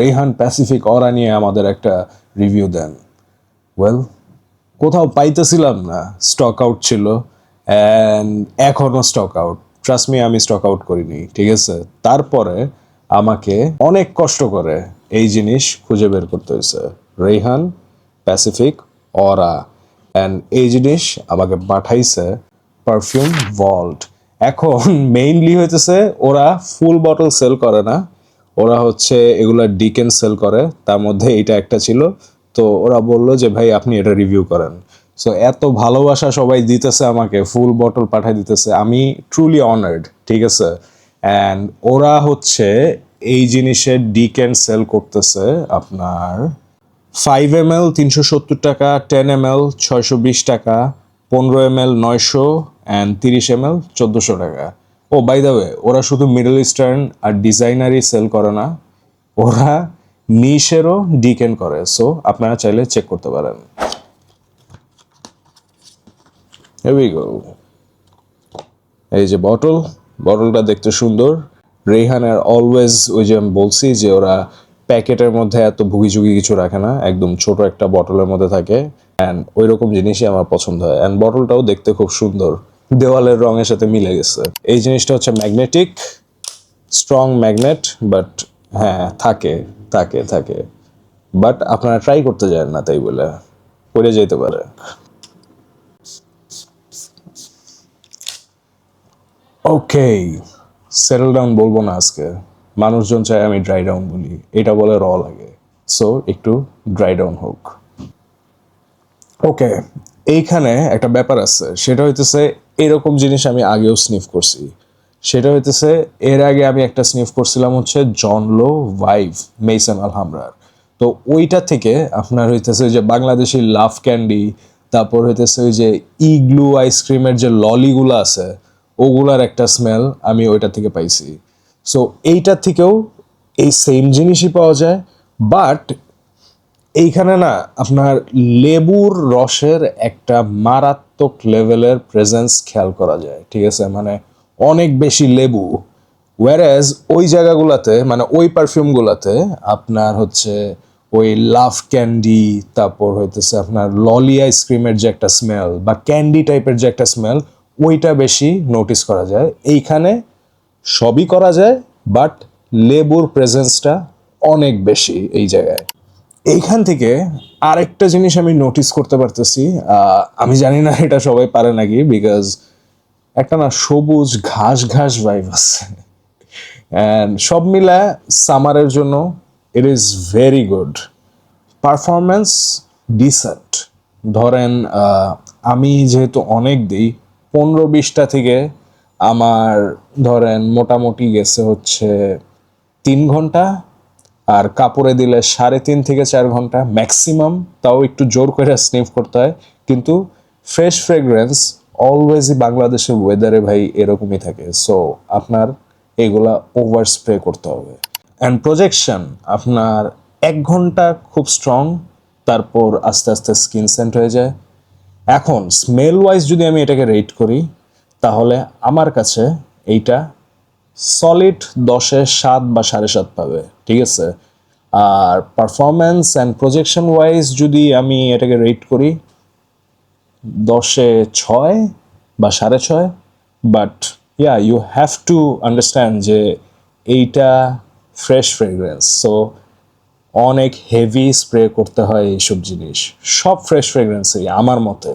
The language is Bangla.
রেহান প্যাসিফিক অরা নিয়ে আমাদের একটা রিভিউ দেন। ওয়েল, কোথাও পাইতেছিলাম না, স্টক আউট ছিল অ্যান্ড এখনও স্টক আউট। ট্রাস্ট মি, আমি স্টক আউট করিনি, ঠিক আছে? তারপরে আমাকে অনেক কষ্ট করে এই জিনিস খুঁজে বের করতে হয়েছে, রেহান প্যাসিফিক অরা, অ্যান্ড এই জিনিস আমাকে পাঠাইছে পারফিউম ভল্ট। এখন মেইনলি হইতেছে ওরা ফুল বটল সেল করে না, ওরা হচ্ছে এগুলা ডিকেন সেল করে, তার মধ্যে এটা একটা ছিল। তো ওরা বললো যে ভাই আপনি এটা রিভিউ করেন। সো এত ভালোবাসা সবাই দিতেছে আমাকে, ফুল বটল পাঠাই দিতেছে, আমি ট্রুলি অনার্ড, ঠিক আছে? অ্যান্ড ওরা হচ্ছে এই জিনিসের ডিকেন সেল করতেছে আপনার 5 ml 370 টাকা, 10 ml 620 টাকা, 15 ml 900, অ্যান্ড 30 ml 1400 টাকা। ও বাই দ্য ওয়ে, ওরা শুধু মিডল ইস্টার্ন আর ডিজাইনারই সেল করে না, ওরা নিশেরও ডিকেন করে। সো আপনারা চাইলে চেক করতে পারেন। Here we go. এই যে বটলটা দেখতে সুন্দর। রেহানের অলওয়েজ, ওই যে আমি বলছি যে ওরা প্যাকেটের মধ্যে এত ভুগিচুগি কিছু রাখে না, একদম ছোট একটা বটলের মধ্যে থাকে, অ্যান্ড ওই রকম জিনিসই আমার পছন্দ হয়। অ্যান্ড বটলটাও দেখতে খুব সুন্দর, দেওয়ালের রঙের সাথে মিলে গেছে। এই জিনিসটা হচ্ছে ম্যাগনেটিক, স্ট্রং ম্যাগনেট, বাট হ্যাঁ থাকে থাকে থাকে বাট আপনারা ট্রাই করতে যান না, তাই বলে পড়ে যেতে পারে। ওকে, সেটেল ডাউন বলবো না আজকে, মানুষজন চায় আমি ড্রাই ডাউন বলি, এটা বলে র লাগে। সো একটু ড্রাই ডাউন হোক। ওকে, এইখানে একটা ব্যাপার আছে, সেটা হইতেছে এরকম জিনিস আমি আগেও স্নিফ করছি। সেটা হইতেছে এর আগে আমি একটা স্নিফ করছিলাম হচ্ছে জনলো ভাইভ মেইসন আলহামরার। তো ওইটা থেকে আপনার হইতেছে যে বাংলাদেশি লাভ ক্যান্ডি, তারপর হইতেছে ওই যে ইগ্লু আইসক্রিমের যে ললিগুলো আছে, ওগুলার একটা স্মেল আমি ওইটা থেকে পাইছি। সো এইটার থেকেও এই সেম জিনিসই পাওয়া যায়, বাট এইখানে না আপনার লেবুর রসের একটা মারাত্মক লেভেলের প্রেজেন্স খেয়াল করা যায়, ঠিক আছে? মানে অনেক বেশি লেবু। ওয়ারেজ ওই জায়গাগুলোতে, মানে ওই পারফিউমগুলোতে আপনার হচ্ছে ওই লাভ ক্যান্ডি, তারপর হইতেছে আপনার ললি আইসক্রিমের যে একটা স্মেল বা ক্যান্ডি টাইপের যে একটা স্মেল, ওইটা বেশি নোটিস করা যায়। এইখানে সবই করা যায়, বাট লেবুর প্রেজেন্সটা অনেক বেশি এই জায়গায়। এইখান থেকে আরেকটা জিনিস আমি নোটিস করতে পারতেছি, আমি জানি না এটা সবাই পারে নাকি, বিকজ একটা না সবুজ ঘাস ঘাস ভাইব আছে, অ্যান্ড সব মিলা সামারের জন্য it is very good. Performance decent. ধরেন আমি যেহেতু অনেক দিই, 15-20টা থেকে আমার ধরেন মোটামুটি গেছে হচ্ছে 3 ঘন্টা, আর কাপড়ে দিলে 3.5 থেকে 4 ঘন্টা ম্যাক্সিমাম, তাও একটু জোর করে স্নিফ করতে হয়। কিন্তু ফ্রেশ ফ্রেগরেন্স অলওয়েজই বাংলাদেশের ওয়েদারে ভাই এরকমই থাকে। সো আপনার এগুলা ওভার স্প্রে করতে হবে। অ্যান্ড প্রজেকশন আপনার 1 ঘন্টা খুব স্ট্রং, তারপর আস্তে আস্তে স্কিন সেন্ট হয়ে যায়। এখন স্মেল ওয়াইজ যদি আমি এটাকে রেট করি, তাহলে আমার কাছে এইটা সলিড 10-এ 7 বা 7.5 পাবে, ঠিক আছে? আর পারফরমেন্স অ্যান্ড প্রজেকশন ওয়াইজ যদি আমি এটাকে রেট করি, 10-এ 6 বা 6.5। But yeah, you have to understand যে এইটা ফ্রেশ ফ্রেগরেন্স, সো অনেক হেভি স্প্রে করতে হয় এইসব জিনিস, সব ফ্রেশ ফ্রেগরেন্সই আমার মতে।